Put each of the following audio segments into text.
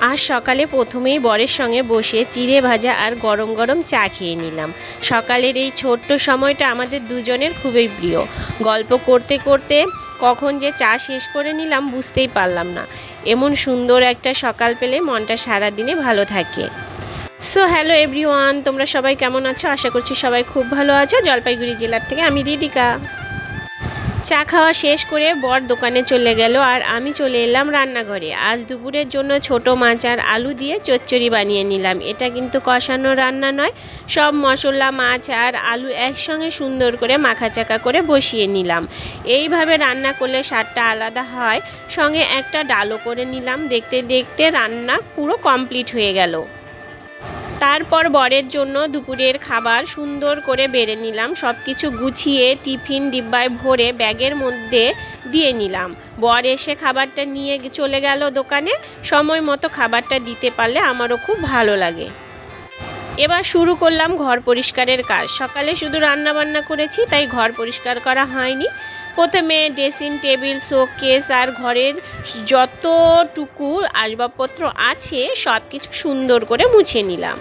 আজ সকালে প্রথমেই বরের সঙ্গে বসে চিড়ে ভাজা আর গরম গরম চা খেয়ে নিলাম। সকালের এই ছোট্ট সময়টা আমাদের দুজনের খুবই প্রিয়। গল্প করতে করতে কখন যে চা শেষ করে নিলাম বুঝতেই পারলাম না। এমন সুন্দর একটা সকাল পেলে মনটা সারাদিনে ভালো থাকে। সো হ্যালো এভরিওয়ান, তোমরা সবাই কেমন আছো? আশা করছি সবাই খুব ভালো আছো। জলপাইগুড়ি জেলার থেকে আমি রিদিকা। চা খাওয়া শেষ করে বর দোকানে চলে গেল আর আমি চলে এলাম রান্নাঘরে। আজ দুপুরের জন্য ছোট মাছ আর আলু দিয়ে চচ্চড়ি বানিয়ে নিলাম। এটা কিন্তু কষানো রান্না নয়, সব মশলা মাছ আর আলু একসঙ্গে সুন্দর করে মাখাচাকা করে বসিয়ে নিলাম। এইভাবে রান্না করলে স্বাদটা আলাদা হয়। সঙ্গে একটা ডালও করে নিলাম। দেখতে দেখতে রান্না পুরো কমপ্লিট হয়ে গেল। তারপর বরের জন্য দুপুরের খাবার সুন্দর করে বেড়ে নিলাম। সব কিছু গুছিয়ে টিফিন ডিব্বায় ভরে ব্যাগের মধ্যে দিয়ে নিলাম। বর এসে খাবারটা নিয়ে চলে গেল দোকানে। সময় মতো খাবারটা দিতে পারলে আমারও খুব ভালো লাগে। এবার শুরু করলাম ঘর পরিষ্কারের কাজ। সকালে শুধু রান্নাবান্না করেছি, তাই ঘর পরিষ্কার করা হয়নি। প্রথমে ড্রেসিং টেবিল, শোকেস আর ঘরের যতটুকু আসবাবপত্র আছে সব কিছু সুন্দর করে মুছে নিলাম।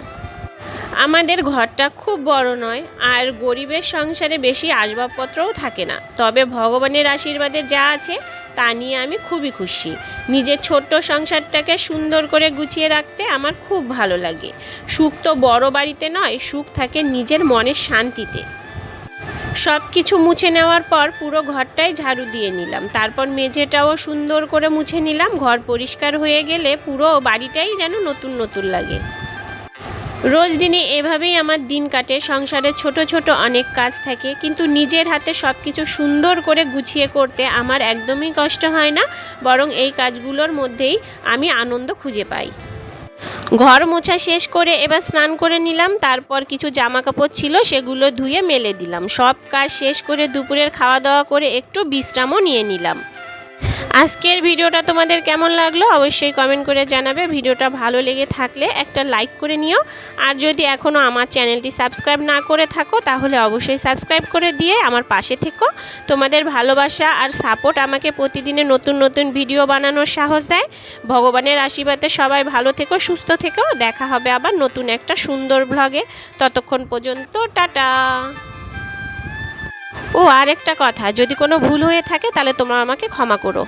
আমাদের ঘরটা খুব বড় নয়, আর গরিবের সংসারে বেশি আসবাবপত্রও থাকে না। তবে ভগবানের আশীর্বাদে যা আছে তা নিয়ে আমি খুবই খুশি। নিজের ছোট্ট সংসারটাকে সুন্দর করে গুছিয়ে রাখতে আমার খুব ভালো লাগে। সুখ তো বড় বাড়িতে নয়, সুখ থাকে নিজের মনের শান্তিতে। সব কিছু মুছে নেওয়ার পর পুরো ঘরটাই ঝাড়ু দিয়ে নিলাম। তারপর মেঝেটাও সুন্দর করে মুছে নিলাম। ঘর পরিষ্কার হয়ে গেলে পুরো বাড়িটাই যেন নতুন নতুন লাগে। রোজ দিনে এভাবেই আমার দিন কাটে। সংসারে ছোট ছোট অনেক কাজ থাকে, কিন্তু নিজের হাতে সব কিছু সুন্দর করে গুছিয়ে করতে আমার একদমই কষ্ট হয় না, বরং এই কাজগুলোর মধ্যেই আমি আনন্দ খুঁজে পাই। ঘর মোছা শেষ করে এবার স্নান করে নিলাম। তারপর কিছু জামা কাপড় ছিল, সেগুলো ধুয়ে মেলে দিলাম। সব কাজ শেষ করে দুপুরের খাওয়া দাওয়া করে একটু বিশ্রামও নিয়ে নিলাম। আজকের ভিডিওটা তোমাদের কেমন লাগলো অবশ্যই কমেন্ট করে জানাবে। ভিডিওটা ভালো লেগে থাকলে একটা লাইক করে নিও। আর যদি এখনও আমার চ্যানেলটি সাবস্ক্রাইব না করে থাকো তাহলে অবশ্যই সাবস্ক্রাইব করে দিয়ে আমার পাশে থেকো। তোমাদের ভালোবাসা আর সাপোর্ট আমাকে প্রতিদিনের নতুন নতুন ভিডিও বানানোর সাহস দেয়। ভগবানের আশীর্বাদে সবাই ভালো থেকো, সুস্থ থেকো। দেখা হবে আবার নতুন একটা সুন্দর ব্লগে। ততক্ষণ পর্যন্ত টাটা। ও আর একটা কথা, যদি কোনো ভুল হয়ে থাকে তাহলে তোমরা আমাকে ক্ষমা করো।